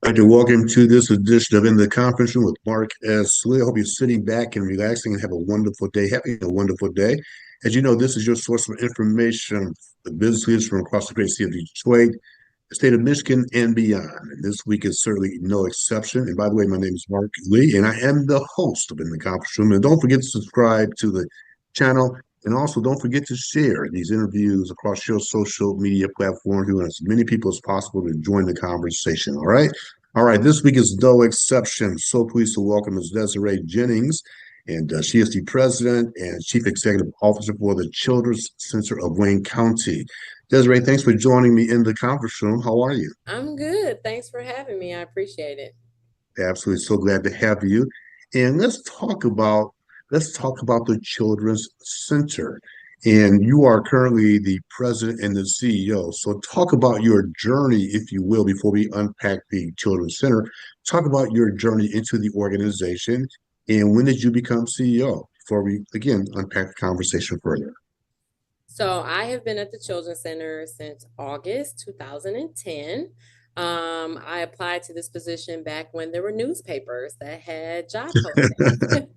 I'd like to welcome to this edition of In the Conference Room with Mark S. Lee. I hope you're sitting back and relaxing and have a wonderful day, having a wonderful day. As you know, this is your source of information for business leaders from across the great city of Detroit, the state of Michigan, and beyond. And this week is certainly no exception. And by the way, my name is Mark Lee, and I am the host of In the Conference Room. And don't forget to subscribe to the channel. And also, don't forget to share these interviews across your social media platforms. We want as many people as possible to join the conversation. All right. All right, this week is no exception. So pleased to welcome Ms. Desiree Jennings, and she is the president and chief executive officer for the Children's Center of Wayne County. Desiree, thanks for joining me in the conference room. How are you? I'm good. Thanks for having me. I appreciate it. Absolutely, so glad to have you. And let's talk about the Children's Center. And you are currently the president and the CEO. So talk about your journey, if you will, before we unpack the Children's Center. Talk about your journey into the organization and when did you become CEO? Before we again unpack the conversation further. So I have been at the Children's Center since August 2010. I applied to this position back when there were newspapers that had job postings.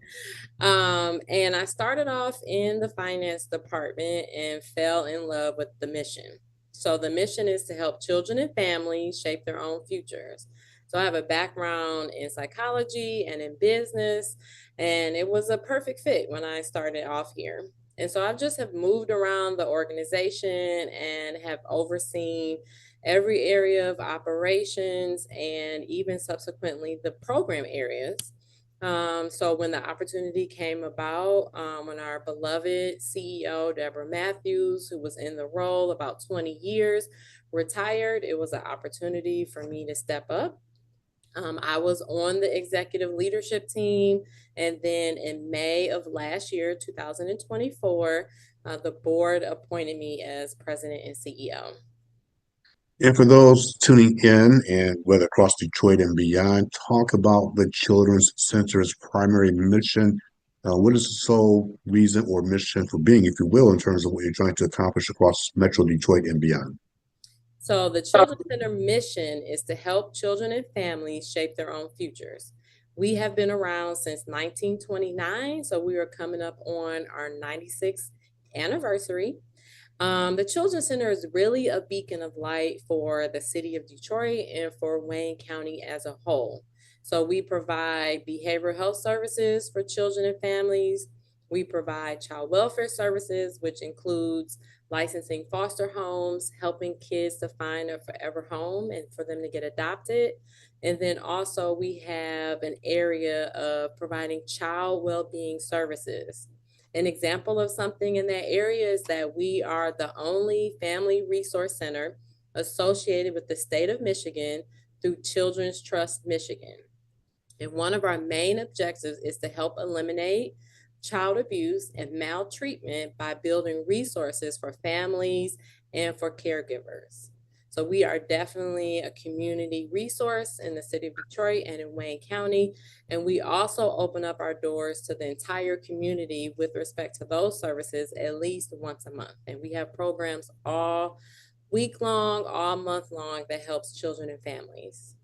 And I started off in the finance department and fell in love with the mission. So the mission is to help children and families shape their own futures. So I have a background in psychology and in business, and it was a perfect fit when I started off here. And so I just have moved around the organization and have overseen every area of operations and even subsequently the program areas. So when the opportunity came about, when our beloved CEO, Deborah Matthews, who was in the role about 20 years, retired, it was an opportunity for me to step up. I was on the executive leadership team, and then in May of last year, 2024, the board appointed me as president and CEO. And for those tuning in and whether across Detroit and beyond, talk about the Children's Center's primary mission. What is the sole reason or mission for being, if you will, in terms of what you're trying to accomplish across Metro Detroit and beyond? So, the Children's Center mission is to help children and families shape their own futures. We have been around since 1929, so we are coming up on our 96th anniversary. The Children's Center is really a beacon of light for the city of Detroit and for Wayne County as a whole. So we provide behavioral health services for children and families. We provide child welfare services, which includes licensing foster homes, helping kids to find a forever home and for them to get adopted. And then also we have an area of providing child well-being services. An example of something in that area is that we are the only family resource center associated with the state of Michigan through Children's Trust Michigan. And one of our main objectives is to help eliminate child abuse and maltreatment by building resources for families and for caregivers. So we are definitely a community resource in the city of Detroit and in Wayne County. And we also open up our doors to the entire community with respect to those services at least once a month. And we have programs all week long, all month long that helps children and families.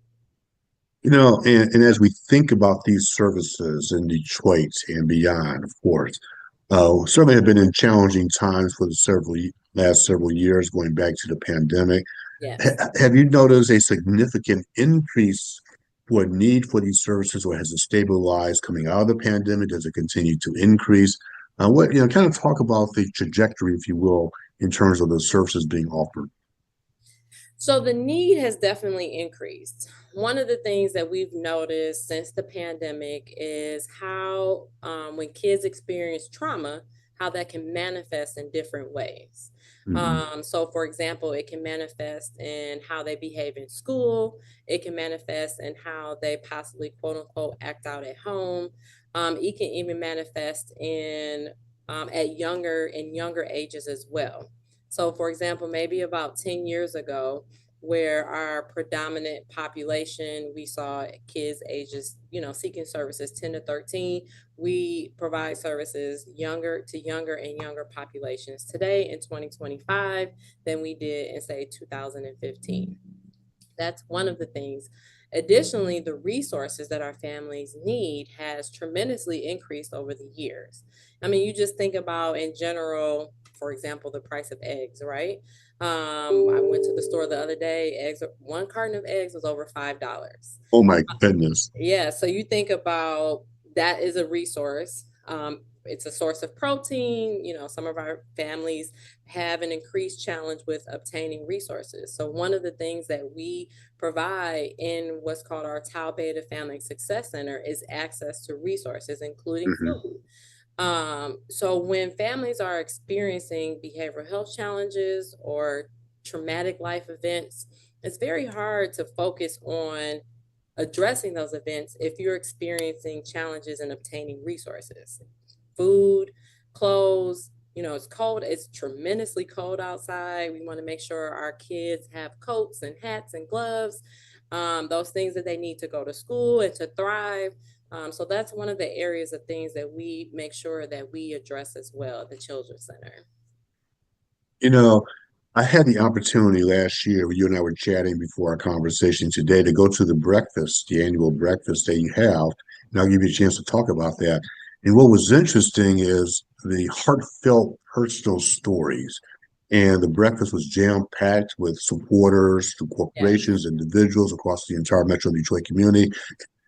And as we think about these services in Detroit and beyond, of course, certainly have been in challenging times for the last several years, going back to the pandemic. Yes. Have you noticed a significant increase for need for these services, or has it stabilized coming out of the pandemic? Does it continue to increase? Kind of talk about the trajectory, if you will, in terms of the services being offered. So the need has definitely increased. One of the things that we've noticed since the pandemic is how, when kids experience trauma, how that can manifest in different ways. Mhm. So, for example, it can manifest in how they behave in school. It can manifest in how they possibly, quote unquote, act out at home. It can even manifest in at younger ages as well. So, for example, maybe about 10 years ago, where our predominant population, we saw kids ages, seeking services 10 to 13. We provide services younger to younger and younger populations today in 2025 than we did in, say, 2015. That's one of the things. Additionally, the resources that our families need has tremendously increased over the years. I mean, you just think about in general, for example, the price of eggs, right? I went to the store the other day. One carton of eggs was over $5. Oh my goodness. Yeah, so you think about that is a resource. It's a source of protein. You know, some of our families have an increased challenge with obtaining resources. So one of the things that we provide in what's called our Tau Beta Family Success Center is access to resources, including Hmm. food. So when families are experiencing behavioral health challenges or traumatic life events, it's very hard to focus on addressing those events if you're experiencing challenges in obtaining resources, food, clothes. You know, it's cold, it's tremendously cold outside. We want to make sure our kids have coats and hats and gloves, those things that they need to go to school and to thrive. So that's one of the areas of things that we make sure that we address as well at the Children's Center. You know, I had the opportunity last year, you and I were chatting before our conversation today, to go to the breakfast, the annual breakfast that you have. And I'll give you a chance to talk about that. And what was interesting is the heartfelt personal stories. And the breakfast was jam-packed with supporters, to Yes. corporations, individuals across the entire Metro Detroit community.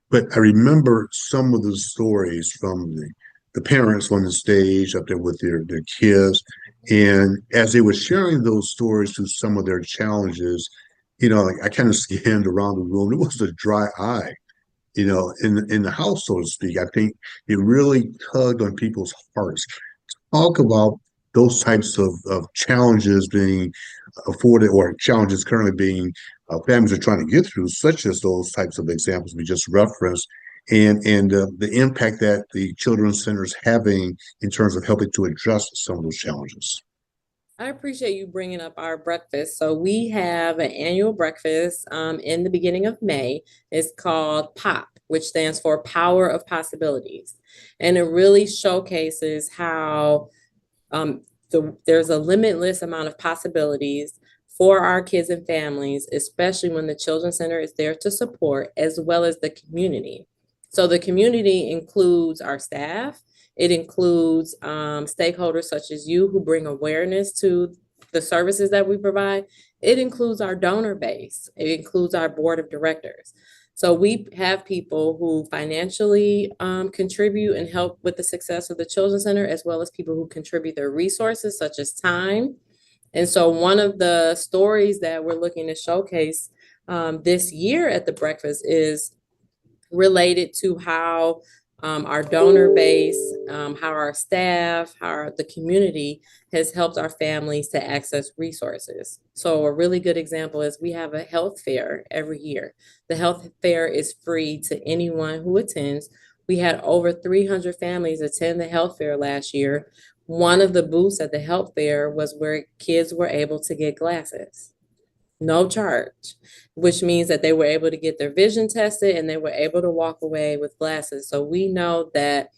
But I remember some of the stories from the parents on the stage up there with their kids. And as they were sharing those stories through some of their challenges, like I kind of scanned around the room. It was a dry eye, in the house, so to speak. I think it really tugged on people's hearts. Talk about those types of challenges being afforded, or challenges currently being families are trying to get through, such as those types of examples we just referenced, and the impact that the children's center is having in terms of helping to address some of those challenges. I appreciate you bringing up our breakfast. So we have an annual breakfast in the beginning of May. It's called POP, which stands for Power of Possibilities. And it really showcases how there's a limitless amount of possibilities for our kids and families, especially when the Children's Center is there to support, as well as the community. So the community includes our staff. It includes stakeholders such as you who bring awareness to the services that we provide. It includes our donor base. It includes our board of directors. So we have people who financially contribute and help with the success of the Children's Center, as well as people who contribute their resources, such as time. And so one of the stories that we're looking to showcase this year at the breakfast is related to how our donor base, how our staff, how the community has helped our families to access resources. So a really good example is we have a health fair every year. The health fair is free to anyone who attends. We had over 300 families attend the health fair last year. One of the booths at the health fair was where kids were able to get glasses, no charge, which means that they were able to get their vision tested and they were able to walk away with glasses. So we know that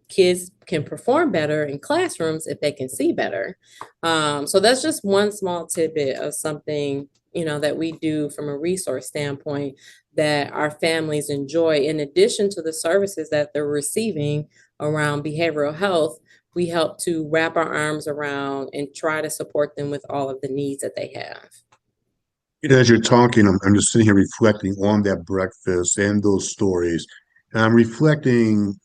kids can perform better in classrooms if they can see better. So that's just one small tidbit of something, that we do from a resource standpoint that our families enjoy. In addition to the services that they're receiving around behavioral health, we help to wrap our arms around and try to support them with all of the needs that they have. As you're talking, I'm just sitting here reflecting on that breakfast and those stories. And I'm reflecting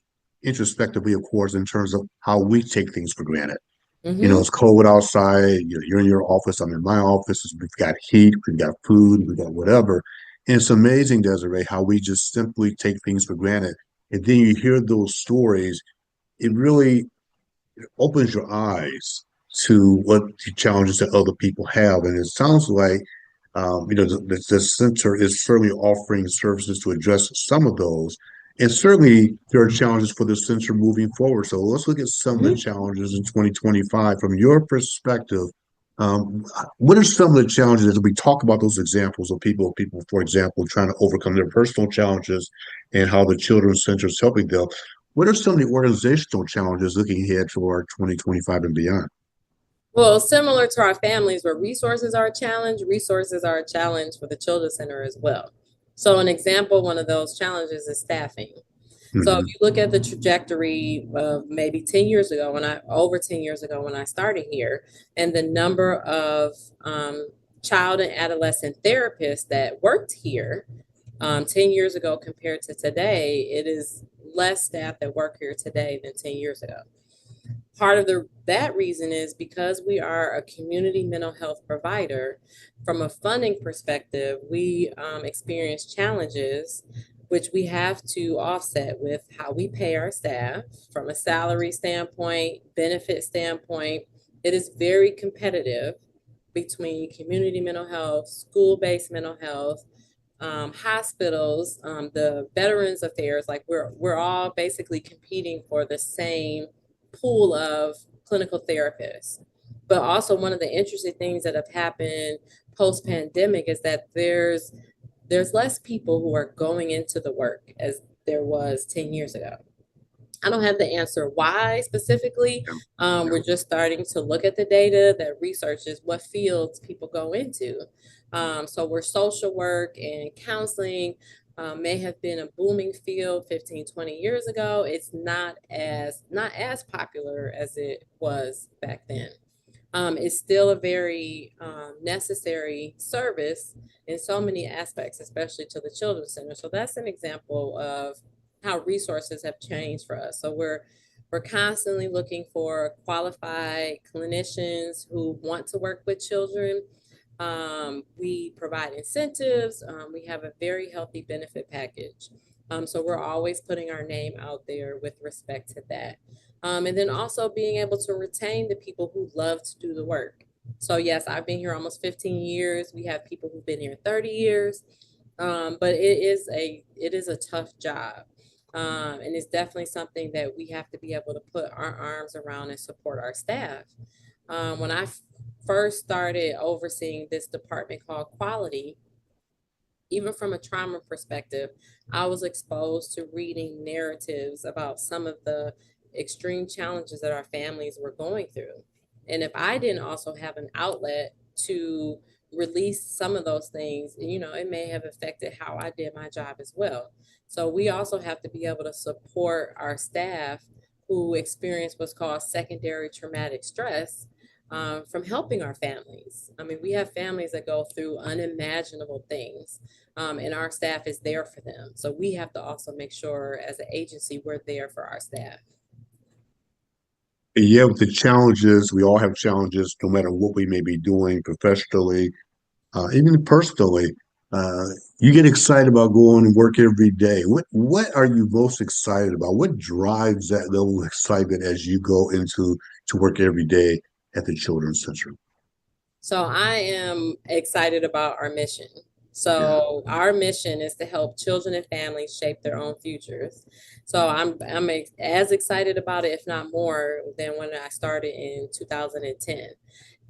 introspectively, of course, in terms of how we take things for granted. Mm-hmm. It's cold outside. You're in your office. I'm in my office. We've got heat. We've got food. We've got whatever. And it's amazing, Desiree, how we just simply take things for granted. And then you hear those stories. It really opens your eyes to what the challenges that other people have. And it sounds like, the center is certainly offering services to address some of those. And certainly there are challenges for the center moving forward. So let's look at some of the Mm-hmm. challenges in 2025 from your perspective. What are some of the challenges as we talk about those examples of people, for example, trying to overcome their personal challenges and how the Children's Center is helping them? What are some of the organizational challenges looking ahead for 2025 and beyond? Well, similar to our families where resources are a challenge for the Children's Center as well. So an example, one of those challenges is staffing. So if Hmm. you look at the trajectory of maybe 10 years ago over 10 years ago when I started here, and the number of child and adolescent therapists that worked here 10 years ago compared to today, it is less staff that work here today than 10 years ago. Part of that reason is because we are a community mental health provider. From a funding perspective, we experience challenges which we have to offset with how we pay our staff from a salary standpoint, benefit standpoint. It is very competitive between community mental health, school-based mental health, hospitals, the Veterans Affairs. Like we're all basically competing for the same pool of clinical therapists. But also one of the interesting things that have happened post pandemic is that there's less people who are going into the work as there was 10 years ago. I don't have the answer why specifically. Yeah, We're yeah. just starting to look at the data that researches what fields people go into. So where social work and counseling may have been a booming field 15, 20 years ago, it's not as popular as it was back then. It's still a very necessary service in so many aspects, especially to the Children's Center. So that's an example of how resources have changed for us. So we're constantly looking for qualified clinicians who want to work with children. We provide incentives. We have a very healthy benefit package. So we're always putting our name out there with respect to that. And then also being able to retain the people who love to do the work. So yes, I've been here almost 15 years. We have people who've been here 30 years. But it is a tough job. And it's definitely something that we have to be able to put our arms around and support our staff. When I first started overseeing this department called quality, even from a trauma perspective, I was exposed to reading narratives about some of the extreme challenges that our families were going through. And if I didn't also have an outlet to release some of those things, it may have affected how I did my job as well. So we also have to be able to support our staff who experience what's called secondary traumatic stress from helping our families. I mean, we have families that go through unimaginable things, and our staff is there for them. So we have to also make sure as an agency we're there for our staff. And yeah, with the challenges, we all have challenges no matter what we may be doing professionally, even personally. Uh, you get excited about going to work every day. What are you most excited about? What drives that level of excitement as you go into to work every day at the Children's Center? So I am excited about our mission. Yeah. So our mission is to help children and families shape their own futures. So I'm as excited about it, if not more, than when I started in 2010.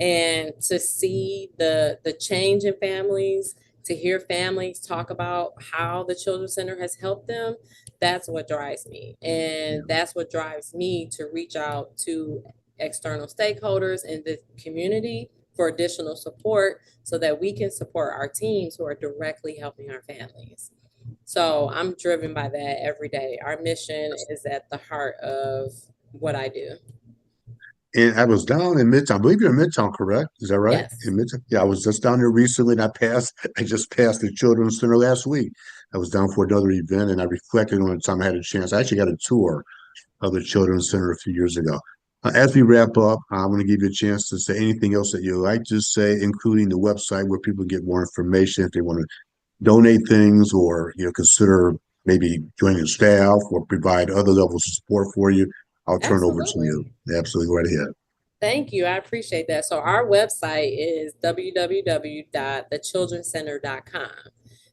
And to see the change in families, to hear families talk about how the Children's Center has helped them, that's what drives me. And that's what drives me to reach out to external stakeholders in the community for additional support so that we can support our teams who are directly helping our families. So I'm driven by that every day. Our mission is at the heart of what I do. And I was down in Midtown. I believe you're in Midtown, correct? Is that right? Yes. In Midtown? Yeah, I was just down there recently and I just passed the Children's Center last week. I was down for another event and I reflected on the time I had a chance. I actually got a tour of the Children's Center a few years ago. As we wrap up, I'm going to give you a chance to say anything else that you'd like to say, including the website where people get more information if they want to donate things or consider maybe joining staff or provide other levels of support for you. I'll turn over to Absolutely. you. Absolutely, go right ahead. Thank you. I appreciate that. So our website is www.thechildrencenter.com.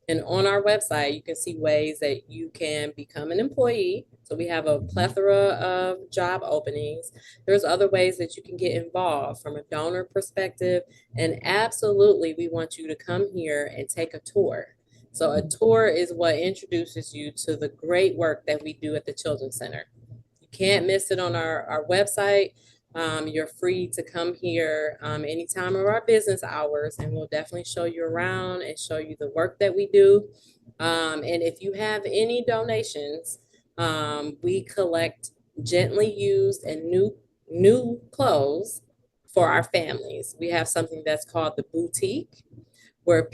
And on our website, you can see ways that you can become an employee. So we have a plethora of job openings. There's other ways that you can get involved from a donor perspective. And absolutely, we want you to come here and take a tour. So a tour is what introduces you to the great work that we do at the Children's Center. You can't miss it on our website. You're free to come here anytime of our business hours, and we'll definitely show you around and show you the work that we do. And if you have any donations, we collect gently used and new clothes for our families. We have something that's called the boutique, where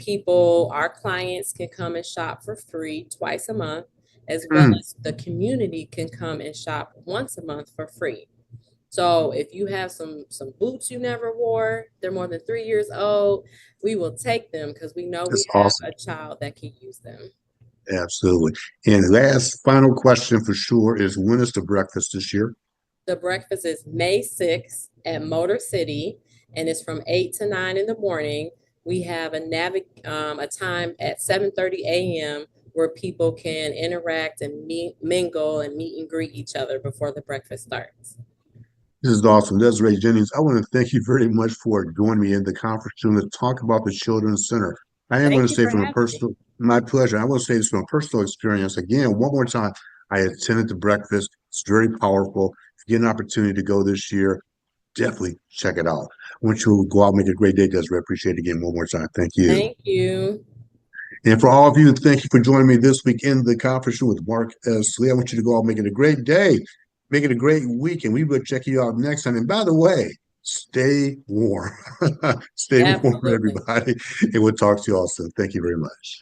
our clients can come and shop for free twice a month, as well Mm, as the community can come and shop once a month for free. So if you have some boots you never wore, they're more than 3 years old, we will take them because we know that's we have awesome. a child that can use them. Absolutely. And last final question for sure is when is the breakfast this year? The breakfast is May 6th at Motor City, and it's from 8 to 9 in the morning. We have a time at 7:30 a.m. where people can interact and mingle and meet and greet each other before the breakfast starts. This is awesome. Desiree Jennings, I want to thank you very much for joining me in the conference room to talk about the Children's Center. I am going Thank to you say for from a having me. personal, my pleasure. I will say this from a personal experience. Again, one more time, I attended the breakfast. It's very powerful. If you get an opportunity to go this year, definitely check it out. I want you to go out and make a great day, Desiree. I appreciate it again one more time. Thank you. Thank you. And for all of you, thank you for joining me this week in the conference room with Mark S. Lee. I want you to go out and make it a great day, make it a great week, and we will check you out next time. And by the way, stay warm. Stay warm, Absolutely. everybody. And we'll talk to you all soon. Thank you very much.